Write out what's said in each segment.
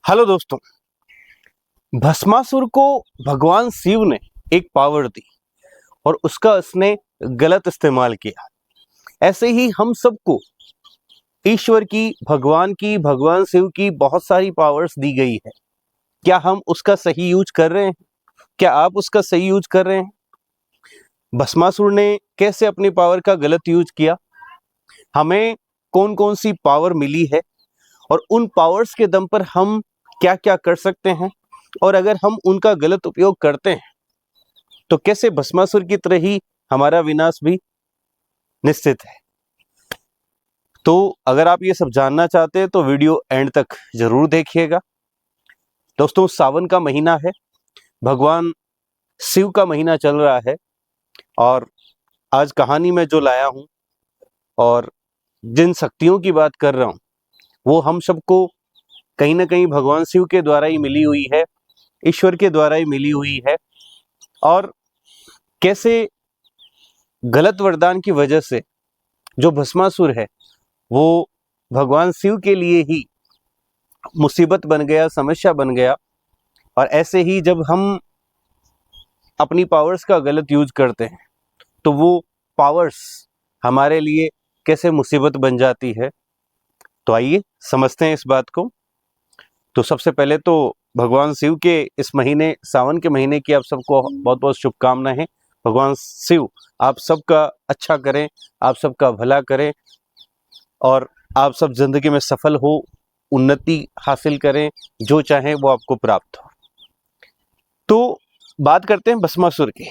Hello दोस्तों। भस्मासुर को भगवान शिव ने एक पावर दी और उसका उसने गलत इस्तेमाल किया। ऐसे ही हम सबको ईश्वर की, भगवान शिव की बहुत सारी पावर्स दी गई है। क्या हम उसका सही यूज कर रहे हैं? क्या आप उसका सही यूज कर रहे हैं? भस्मासुर ने कैसे अपनी पावर का गलत यूज किया? हमें कौन कौन सी पावर मिली है और उन पावर्स के दम पर हम क्या क्या कर सकते हैं, और अगर हम उनका गलत उपयोग करते हैं तो कैसे भस्मासुर की तरह ही हमारा विनाश भी निश्चित है। तो अगर आप ये सब जानना चाहते हैं तो वीडियो एंड तक जरूर देखिएगा। दोस्तों, सावन का महीना है, भगवान शिव का महीना चल रहा है, और आज कहानी में जो लाया हूं और जिन शक्तियों की बात कर रहा हूं वो हम सबको कहीं ना कहीं भगवान शिव के द्वारा ही मिली हुई है, ईश्वर के द्वारा ही मिली हुई है। और कैसे गलत वरदान की वजह से जो भस्मासुर है वो भगवान शिव के लिए ही मुसीबत बन गया, समस्या बन गया। और ऐसे ही जब हम अपनी पावर्स का गलत यूज करते हैं तो वो पावर्स हमारे लिए कैसे मुसीबत बन जाती है। तो आइए समझते हैं इस बात को। तो सबसे पहले तो भगवान शिव के इस महीने, सावन के महीने की आप सबको बहुत बहुत शुभकामनाएं। भगवान शिव आप सबका अच्छा करें, आप सबका भला करें, और आप सब जिंदगी में सफल हो, उन्नति हासिल करें, जो चाहें वो आपको प्राप्त हो। तो बात करते हैं भस्मासुर की।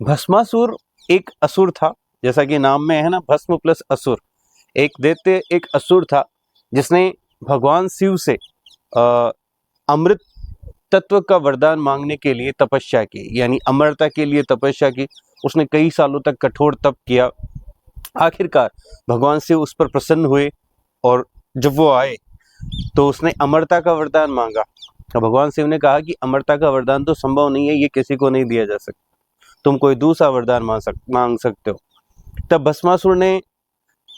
भस्मासुर एक असुर था, जैसा कि नाम में है ना, भस्म प्लस असुर। एक दैत्य, एक असुर था जिसने भगवान शिव से अमृत तत्व का वरदान मांगने के लिए तपस्या की, यानी अमरता के लिए तपस्या की। उसने कई सालों तक कठोर तप किया। आखिरकार भगवान शिव उस पर प्रसन्न हुए और जब वो आए तो उसने अमरता का वरदान मांगा। तो भगवान शिव ने कहा कि अमरता का वरदान तो संभव नहीं है, ये किसी को नहीं दिया जा सकता, तुम कोई दूसरा वरदान मांग सकते हो। तब भस्मासुर ने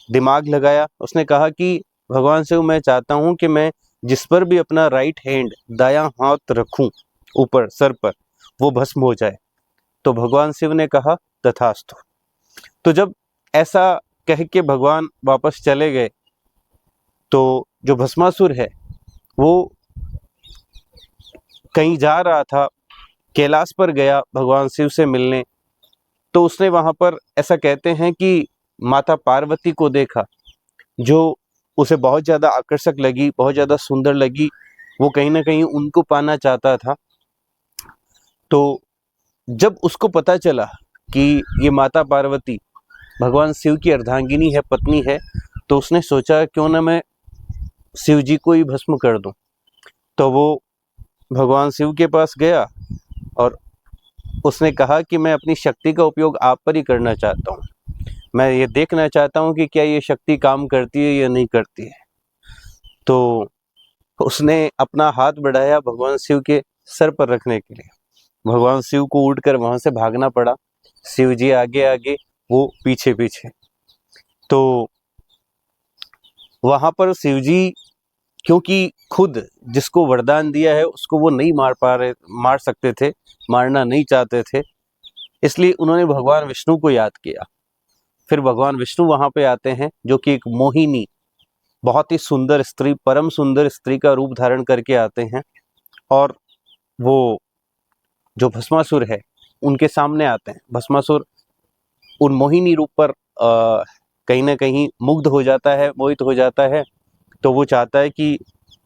दिमाग लगाया। उसने कहा कि भगवान शिव, मैं चाहता हूं कि मैं जिस पर भी अपना राइट हैंड, दायां हाथ रखूं ऊपर सर पर, वो भस्म हो जाए। तो भगवान शिव ने कहा तथास्तु। तो जब ऐसा कह के भगवान वापस चले गए तो जो भस्मासुर है वो कहीं जा रहा था, कैलाश पर गया भगवान शिव से मिलने। तो उसने वहां पर, ऐसा कहते हैं कि माता पार्वती को देखा, जो उसे बहुत ज्यादा आकर्षक लगी, बहुत ज्यादा सुंदर लगी। वो कहीं ना कहीं उनको पाना चाहता था। तो जब उसको पता चला कि ये माता पार्वती भगवान शिव की अर्धांगिनी है, पत्नी है, तो उसने सोचा क्यों ना मैं शिव जी को ही भस्म कर दूं। तो वो भगवान शिव के पास गया और उसने कहा कि मैं अपनी शक्ति का उपयोग आप पर ही करना चाहता हूँ। मैं ये देखना चाहता हूँ कि क्या ये शक्ति काम करती है या नहीं करती है। तो उसने अपना हाथ बढ़ाया भगवान शिव के सर पर रखने के लिए। भगवान शिव को उड़कर वहां से भागना पड़ा। शिव जी आगे आगे, वो पीछे पीछे। तो वहां पर शिव जी, क्योंकि खुद जिसको वरदान दिया है उसको वो नहीं मार सकते थे, मारना नहीं चाहते थे, इसलिए उन्होंने भगवान विष्णु को याद किया। फिर भगवान विष्णु वहां पे आते हैं, जो कि एक मोहिनी, बहुत ही सुंदर स्त्री, परम सुंदर स्त्री का रूप धारण करके आते हैं। और वो जो भस्मासुर है उनके सामने आते हैं। भस्मासुर उन मोहिनी रूप पर कहीं ना कहीं मुग्ध हो जाता है, मोहित हो जाता है। तो वो चाहता है कि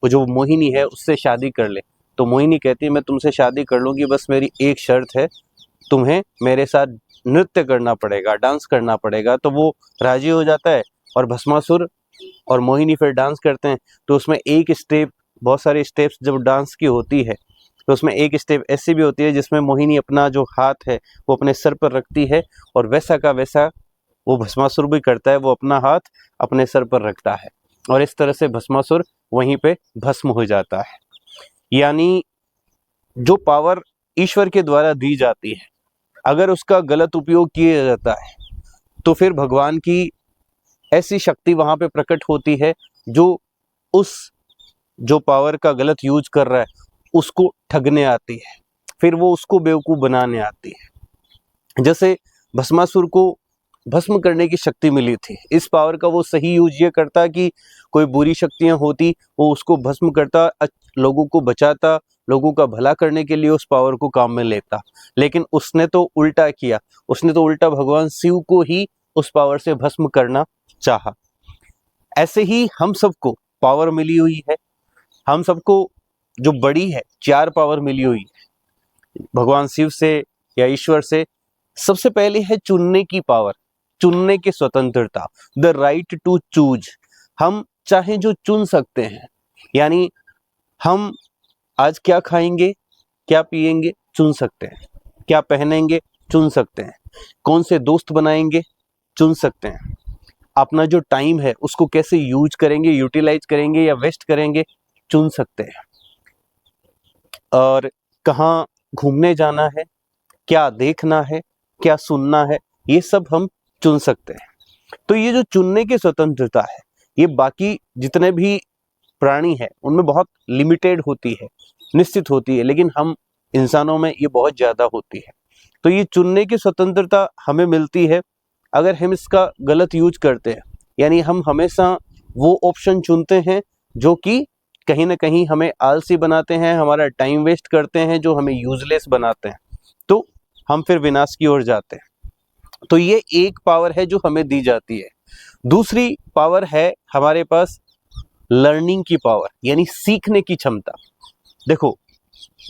वो जो मोहिनी है उससे शादी कर ले। तो मोहिनी कहती है मैं तुमसे शादी कर लूंगी, बस मेरी एक शर्त है, तुम्हें मेरे साथ नृत्य करना पड़ेगा, डांस करना पड़ेगा। तो वो राजी हो जाता है और भस्मासुर और मोहिनी फिर डांस करते हैं। तो उसमें एक स्टेप, बहुत सारे स्टेप्स जब डांस की होती है तो उसमें एक स्टेप ऐसी भी होती है जिसमें मोहिनी अपना जो हाथ है वो अपने सर पर रखती है, और वैसा का वैसा वो भस्मासुर भी करता है, वो अपना हाथ अपने सर पर रखता है, और इस तरह से भस्मासुर वहीं पे भस्म हो जाता है। यानी जो पावर ईश्वर के द्वारा दी जाती है, अगर उसका गलत उपयोग किया जाता है तो फिर भगवान की ऐसी शक्ति वहां पे प्रकट होती है जो उस जो पावर का गलत यूज कर रहा है उसको ठगने आती है, फिर वो उसको बेवकूफ़ बनाने आती है। जैसे भस्मासुर को भस्म करने की शक्ति मिली थी, इस पावर का वो सही यूज ये करता कि कोई बुरी शक्तियां होती वो उसको भस्म करता, लोगों को बचाता, लोगों का भला करने के लिए उस पावर को काम में लेता। लेकिन उसने तो उल्टा किया, उसने तो उल्टा भगवान शिव को ही उस पावर से भस्म करना चाहा। ऐसे ही हम सबको पावर मिली हुई है, हम सबको जो बड़ी है 4 पावर मिली हुई है भगवान शिव से या ईश्वर से। सबसे पहले है चुनने की पावर, चुनने की स्वतंत्रता, द राइट टू चूज। हम चाहे जो चुन सकते हैं, यानी हम आज क्या खाएंगे, क्या पिएंगे, चुन सकते हैं। क्या पहनेंगे, चुन सकते हैं। कौन से दोस्त बनाएंगे, चुन सकते हैं। अपना जो टाइम है उसको कैसे यूज करेंगे, यूटिलाइज करेंगे या वेस्ट करेंगे, चुन सकते हैं। और कहाँ घूमने जाना है, क्या देखना है, क्या सुनना है, ये सब हम चुन सकते हैं। तो ये जो चुनने की स्वतंत्रता है, ये बाकी जितने भी प्राणी है उनमें बहुत लिमिटेड होती है, निश्चित होती है, लेकिन हम इंसानों में ये बहुत ज़्यादा होती है। तो ये चुनने की स्वतंत्रता हमें मिलती है अगर हम इसका गलत यूज करते हैं, यानी हम हमेशा वो ऑप्शन चुनते हैं जो कि कहीं ना कहीं हमें आलसी बनाते हैं, हमारा टाइम वेस्ट करते हैं, जो हमें यूजलेस बनाते हैं, तो हम फिर विनाश की ओर जाते हैं। तो ये एक पावर है जो हमें दी जाती है। दूसरी पावर है हमारे पास लर्निंग की पावर, यानी सीखने की क्षमता। देखो,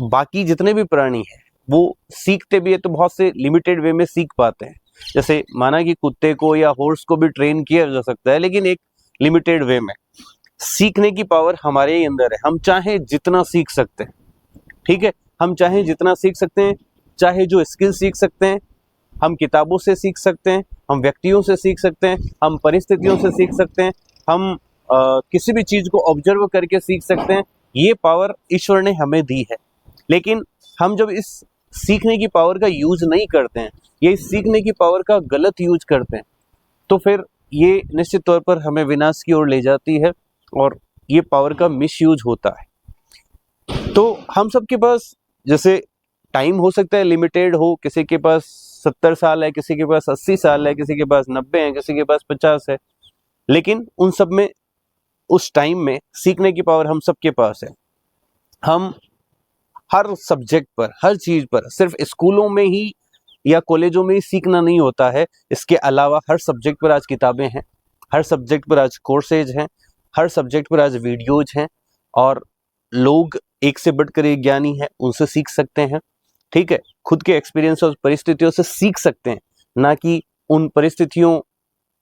बाकी जितने भी प्राणी हैं वो सीखते भी है तो बहुत से लिमिटेड वे में सीख पाते हैं। जैसे माना कि कुत्ते को या हॉर्स को भी ट्रेन किया जा सकता है, लेकिन एक लिमिटेड वे में। सीखने की पावर हमारे ही अंदर है, हम चाहे जितना सीख सकते हैं। ठीक है, हम चाहे जितना सीख सकते हैं, चाहे जो स्किल सीख सकते हैं, हम किताबों से सीख सकते हैं, हम व्यक्तियों से सीख सकते हैं, हम परिस्थितियों से सीख सकते हैं, हम किसी भी चीज को ऑब्जर्व करके सीख सकते हैं। ये पावर ईश्वर ने हमें दी है। लेकिन हम जब इस सीखने की पावर का यूज नहीं करते हैं, ये इस सीखने की पावर का गलत यूज करते हैं, तो फिर ये निश्चित तौर पर हमें विनाश की ओर ले जाती है और ये पावर का मिसयूज होता है। तो हम सबके पास जैसे टाइम हो सकता है लिमिटेड हो, किसी के पास 70 साल है, किसी के पास 80 साल है, किसी के पास 90 है, किसी के पास 50 है, लेकिन उन सब में उस टाइम में सीखने की पावर हम सबके पास है। हम हर सब्जेक्ट पर, हर चीज पर, सिर्फ स्कूलों में ही या कॉलेजों में ही सीखना नहीं होता है, इसके अलावा हर सब्जेक्ट पर आज किताबें हैं, हर सब्जेक्ट पर आज कोर्सेज हैं, हर सब्जेक्ट पर आज वीडियोज हैं, और लोग एक से बढ़कर एक ज्ञानी हैं, उनसे सीख सकते हैं। ठीक है, खुद के एक्सपीरियंस और परिस्थितियों से सीख सकते हैं, ना कि उन परिस्थितियों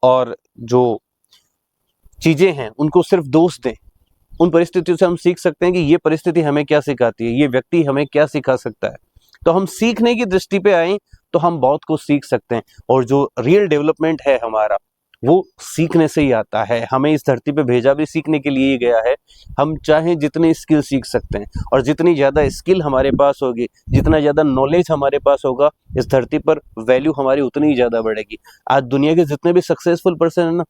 और जो चीजें हैं उनको सिर्फ दोष दें। उन परिस्थितियों से हम सीख सकते हैं कि ये परिस्थिति हमें क्या सिखाती है, ये व्यक्ति हमें क्या सिखा सकता है। तो हम सीखने की दृष्टि पे आए तो हम बहुत कुछ सीख सकते हैं, और जो रियल डेवलपमेंट है हमारा वो सीखने से ही आता है। हमें इस धरती पे भेजा भी सीखने के लिए ही गया है। हम चाहे जितनी स्किल सीख सकते हैं, और जितनी ज़्यादा स्किल हमारे पास होगी, जितना ज़्यादा नॉलेज हमारे पास होगा, इस धरती पर वैल्यू हमारी उतनी ही ज़्यादा बढ़ेगी। आज दुनिया के जितने भी सक्सेसफुल पर्सन है ना,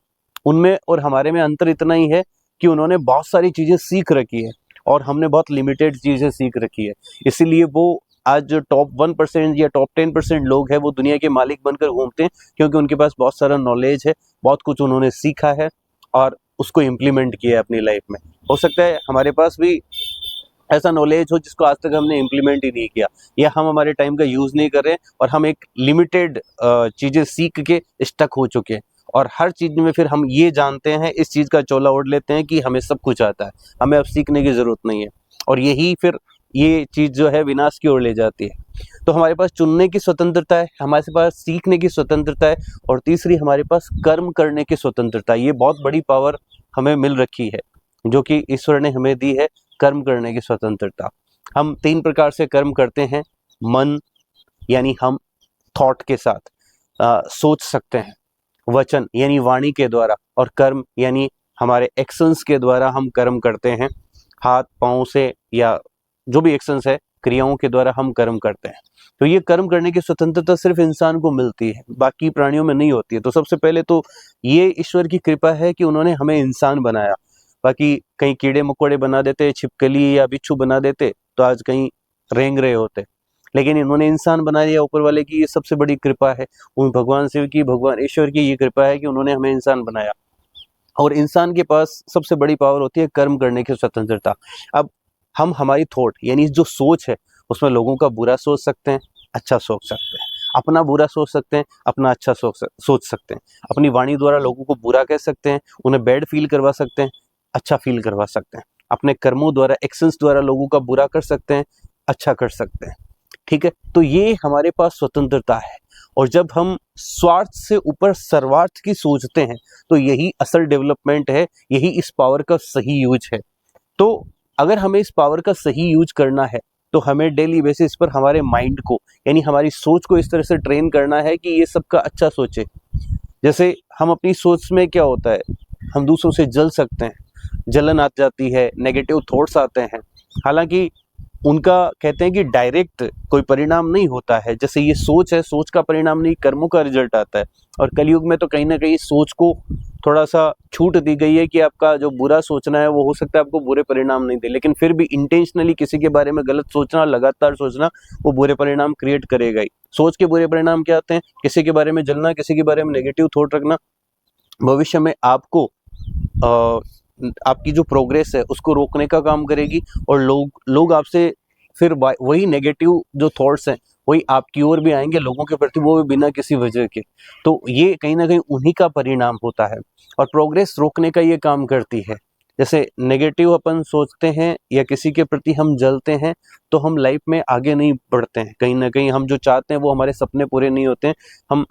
उनमें और हमारे में अंतर इतना ही है कि उन्होंने बहुत सारी चीज़ें सीख रखी है और हमने बहुत लिमिटेड चीज़ें सीख रखी है। इसीलिए वो आज जो टॉप 1% या टॉप 10% लोग हैं वो दुनिया के मालिक बनकर घूमते हैं, क्योंकि उनके पास बहुत सारा नॉलेज है, बहुत कुछ उन्होंने सीखा है और उसको इम्प्लीमेंट किया है अपनी लाइफ में। हो सकता है हमारे पास भी ऐसा नॉलेज हो जिसको आज तक हमने इम्प्लीमेंट ही नहीं किया, या हम हमारे टाइम का यूज़ नहीं कर रहे हैं, और हम एक लिमिटेड चीज़ें सीख के स्टक हो चुके हैं। और हर चीज़ में फिर हम ये जानते हैं, इस चीज़ का चोला ओढ़ लेते हैं कि हमें सब कुछ आता है, हमें अब सीखने की ज़रूरत नहीं है, और यही फिर ये चीज़ जो है विनाश की ओर ले जाती है। तो हमारे पास चुनने की स्वतंत्रता है, हमारे पास सीखने की स्वतंत्रता है, और तीसरी हमारे पास कर्म करने की स्वतंत्रता है। ये बहुत बड़ी पावर हमें मिल रखी है जो कि ईश्वर ने हमें दी है, कर्म करने की स्वतंत्रता। हम 3 प्रकार से कर्म करते हैं। मन, यानी हम थॉट के साथ सोच सकते हैं, वचन यानी वाणी के द्वारा, और कर्म यानी हमारे एक्शंस के द्वारा हम कर्म करते हैं। हाथ पाँव से या जो भी एक्शंस है, क्रियाओं के द्वारा हम कर्म करते हैं। तो ये कर्म करने की स्वतंत्रता सिर्फ इंसान को मिलती है, बाकी प्राणियों में नहीं होती है। तो सबसे पहले तो ये ईश्वर की कृपा है कि उन्होंने हमें इंसान बनाया, बाकी कहीं कीड़े मकोड़े बना देते, छिपकली या बिच्छू बना देते तो आज कहीं रेंग रहे होते। लेकिन इन्होंने इंसान बना दिया, ऊपर वाले की ये सबसे बड़ी कृपा है, उन भगवान शिव की, भगवान ईश्वर की ये कृपा है कि उन्होंने हमें इंसान बनाया। और इंसान के पास सबसे बड़ी पावर होती है कर्म करने की स्वतंत्रता। अब हम हमारी थॉट यानी जो सोच है उसमें लोगों का बुरा सोच सकते हैं, अच्छा सोच सकते हैं, अपना बुरा सोच सकते हैं, अपना अच्छा सोच सकते हैं, अपनी वाणी द्वारा लोगों को बुरा कह सकते हैं, उन्हें बैड फील करवा सकते हैं, अच्छा फील करवा सकते हैं, अपने कर्मों द्वारा, एक्शंस द्वारा लोगों का बुरा कर सकते हैं, अच्छा कर सकते हैं। ठीक है, तो ये हमारे पास स्वतंत्रता है। और जब हम स्वार्थ से ऊपर सर्वार्थ की सोचते हैं तो यही असल डेवलपमेंट है, यही इस पावर का सही यूज है। तो अगर हमें इस पावर का सही यूज करना है तो हमें डेली बेसिस पर हमारे माइंड को यानी हमारी सोच को इस तरह से ट्रेन करना है कि ये सबका अच्छा सोचे। जैसे हम अपनी सोच में क्या होता है, हम दूसरों से जल सकते हैं, जलन आ जाती है, नेगेटिव थॉट्स आते हैं, हालांकि उनका कहते हैं कि डायरेक्ट कोई परिणाम नहीं होता है। जैसे ये सोच है, सोच का परिणाम नहीं, कर्मों का रिजल्ट आता है। और कलयुग में तो कहीं ना कहीं सोच को थोड़ा सा छूट दी गई है कि आपका जो बुरा सोचना है वो हो सकता है आपको बुरे परिणाम नहीं दे, लेकिन फिर भी इंटेंशनली किसी के बारे में गलत सोचना, लगातार सोचना, वो बुरे परिणाम क्रिएट करेगा ही। सोच के बुरे परिणाम क्या आते हैं? किसी के बारे में जलना, किसी के बारे में नेगेटिव थॉट रखना, भविष्य में आपको आपकी जो प्रोग्रेस है उसको रोकने का काम करेगी। और लोग आपसे फिर वही नेगेटिव जो थॉट्स हैं वही आपकी ओर भी आएंगे, लोगों के प्रति, वो भी बिना किसी वजह के। तो ये कहीं ना कहीं उन्हीं का परिणाम होता है और प्रोग्रेस रोकने का ये काम करती है। जैसे नेगेटिव अपन सोचते हैं या किसी के प्रति हम जलते हैं तो हम लाइफ में आगे नहीं बढ़ते हैं, कहीं ना कहीं हम जो चाहते हैं वो हमारे सपने पूरे नहीं होते हैं, हम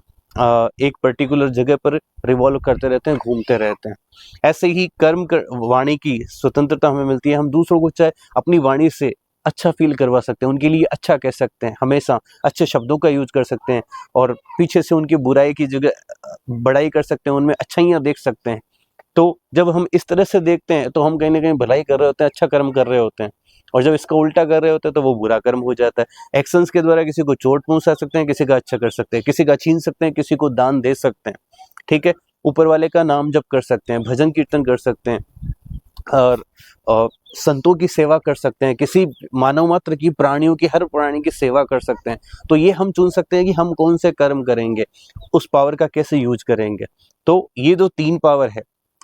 एक पर्टिकुलर जगह पर रिवॉल्व करते रहते हैं, घूमते रहते हैं। ऐसे ही वाणी की स्वतंत्रता हमें मिलती है। हम दूसरों को चाहे अपनी वाणी से अच्छा फील करवा सकते हैं, उनके लिए अच्छा कह सकते हैं, हमेशा अच्छे शब्दों का यूज कर सकते हैं और पीछे से उनकी बुराई की जगह बड़ाई कर सकते हैं, उनमें अच्छाइयाँ देख सकते हैं। तो जब हम इस तरह से देखते हैं तो हम कहीं ना कहीं भलाई कर रहे होते हैं, अच्छा कर्म कर रहे होते हैं। और जब इसका उल्टा कर रहे होते हैं तो वो बुरा कर्म हो जाता है। एक्शंस के द्वारा किसी को चोट पहुंचा सकते हैं, किसी का अच्छा कर सकते हैं, किसी का छीन सकते हैं, किसी को दान दे सकते हैं। ठीक है, ऊपर वाले का नाम जप कर सकते हैं, भजन कीर्तन कर सकते हैं और संतों की सेवा कर सकते हैं, किसी मानव मात्र की, प्राणियों की, हर प्राणी की सेवा कर सकते हैं। तो ये हम चुन सकते हैं कि हम कौन से कर्म करेंगे, उस पावर का कैसे यूज करेंगे। तो ये जो 3 पावर है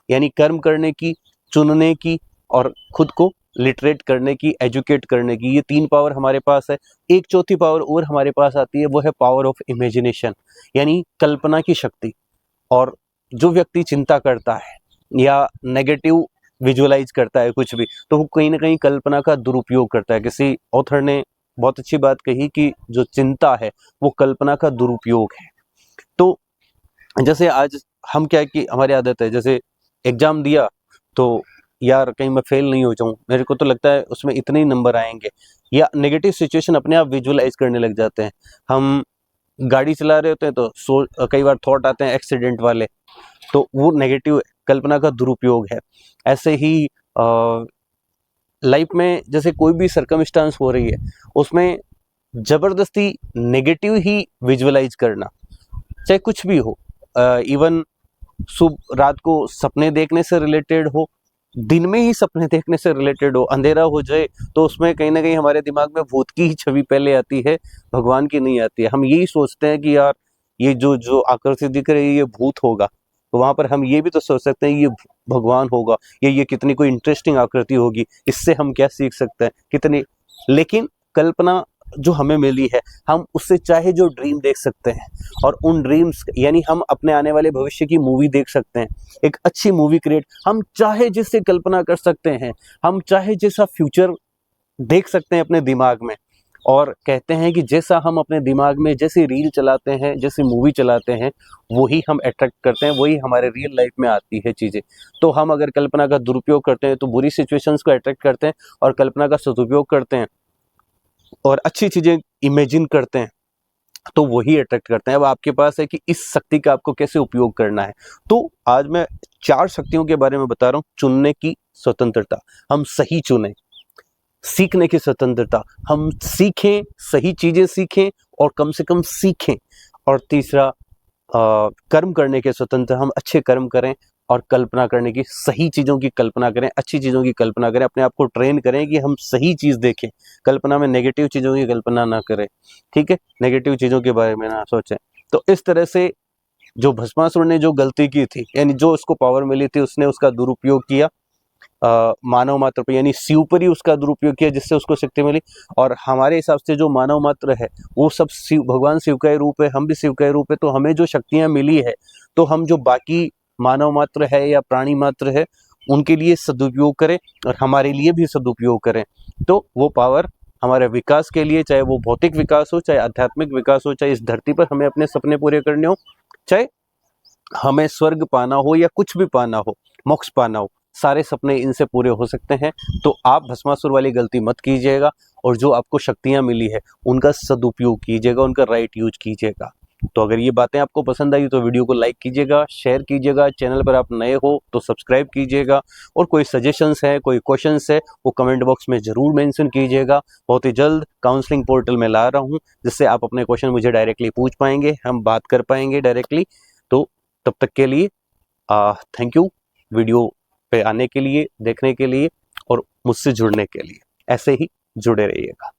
यानी कर्म करने की, चुनने की और खुद को लिटरेट करने की, एजुकेट करने की, ये 3 पावर हमारे पास है। एक चौथी पावर और हमारे पास आती है, वो है पावर ऑफ इमेजिनेशन यानी कल्पना की शक्ति। और जो व्यक्ति चिंता करता है या नेगेटिव विजुअलाइज करता है कुछ भी, तो वो कहीं ना कहीं कल्पना का दुरुपयोग करता है। किसी ऑथर ने बहुत अच्छी बात कही कि जो चिंता है वो कल्पना का दुरुपयोग है। तो जैसे आज हम क्या है कि हमारी आदत है, जैसे एग्जाम दिया तो यार कहीं मैं फेल नहीं हो जाऊं, मेरे को तो लगता है उसमें इतने ही नंबर आएंगे, या नेगेटिव सिचुएशन अपने आप विजुअलाइज करने लग जाते हैं। हम गाड़ी चला रहे होते हैं तो कई बार थॉट आते हैं एक्सीडेंट वाले, तो वो नेगेटिव कल्पना का दुरुपयोग है। ऐसे ही लाइफ में जैसे कोई भी सरकमस्टांस हो रही है उसमें जबरदस्ती नेगेटिव ही विजुअलाइज करना, चाहे कुछ भी हो, इवन सुबह रात को सपने देखने से रिलेटेड हो, दिन में ही सपने देखने से रिलेटेड हो, अंधेरा हो जाए तो उसमें कहीं ना कहीं हमारे दिमाग में भूत की ही छवि पहले आती है, भगवान की नहीं आती है। हम यही सोचते हैं कि यार ये जो जो आकृति दिख रही है ये भूत होगा, तो वहां पर हम ये भी तो सोच सकते हैं ये भगवान होगा, ये कितनी कोई इंटरेस्टिंग आकृति होगी, इससे हम क्या सीख सकते हैं कितनी। लेकिन कल्पना जो हमें मिली है, हम उससे चाहे जो ड्रीम देख सकते हैं और उन ड्रीम्स यानी हम अपने आने वाले भविष्य की मूवी देख सकते हैं, एक अच्छी मूवी क्रिएट, हम चाहे जिससे कल्पना कर सकते हैं, हम चाहे जैसा फ्यूचर देख सकते हैं अपने दिमाग में। और कहते हैं कि जैसा हम अपने दिमाग में जैसी रील चलाते हैं, जैसी मूवी चलाते हैं, वही हम अट्रैक्ट करते हैं, वही हमारे रियल लाइफ में आती है चीज़ें। तो हम अगर कल्पना का दुरुपयोग करते हैं तो बुरी सिचुएशंस को अट्रैक्ट करते हैं, और कल्पना का सदुपयोग करते हैं और अच्छी चीज़ें इमेजिन करते हैं तो वही अट्रैक्ट करते हैं। अब आपके पास है कि इस शक्ति का आपको कैसे उपयोग करना है। तो आज मैं 4 शक्तियों के बारे में बता रहा हूँ। चुनने की स्वतंत्रता, हम सही चुनें। सीखने की स्वतंत्रता, हम सीखें, सही चीजें सीखें और कम से कम सीखें। और तीसरा कर्म करने के स्वतंत्र, हम अच्छे कर्म करें और कल्पना करने की, सही चीज़ों की कल्पना करें, अच्छी चीज़ों की कल्पना करें, अपने आप को ट्रेन करें कि हम सही चीज़ देखें, कल्पना में नेगेटिव चीज़ों की कल्पना ना करें, ठीक है, नेगेटिव चीज़ों के बारे में ना सोचें। तो इस तरह से जो भस्मासुर ने जो गलती की थी, यानी जो उसको पावर मिली थी, उसने उसका दुरुपयोग किया मानव मात्र पे, यानी शिव पर ही उसका दुरुपयोग किया जिससे उसको शक्ति मिली। और हमारे हिसाब से जो मानव मात्र है वो सब शिव, भगवान शिव का ही रूप है, हम भी शिव का ही रूप है। तो हमें जो शक्तियां मिली है, तो हम जो बाकी मानव मात्र है या प्राणी मात्र है उनके लिए सदुपयोग करें और हमारे लिए भी सदुपयोग करें। तो वो पावर हमारे विकास के लिए, चाहे वो भौतिक विकास हो, चाहे आध्यात्मिक विकास हो, चाहे इस धरती पर हमें अपने सपने पूरे करने हो, चाहे हमें स्वर्ग पाना हो या कुछ भी पाना हो, मोक्ष पाना हो, सारे सपने इनसे पूरे हो सकते हैं। तो आप भस्मासुर वाली गलती मत कीजिएगा और जो आपको शक्तियां मिली है उनका सदुपयोग कीजिएगा, उनका राइट यूज कीजिएगा। तो अगर ये बातें आपको पसंद आई तो वीडियो को लाइक कीजिएगा, शेयर कीजिएगा, चैनल पर आप नए हो तो सब्सक्राइब कीजिएगा, और कोई सजेशंस है, कोई क्वेश्चंस है वो कमेंट बॉक्स में जरूर मेंशन कीजिएगा। बहुत ही जल्द काउंसलिंग पोर्टल में ला रहा हूँ जिससे आप अपने क्वेश्चन मुझे डायरेक्टली पूछ पाएंगे, हम बात कर पाएंगे डायरेक्टली। तो तब तक के लिए थैंक यू वीडियो पे आने के लिए, देखने के लिए और मुझसे जुड़ने के लिए। ऐसे ही जुड़े रहिएगा।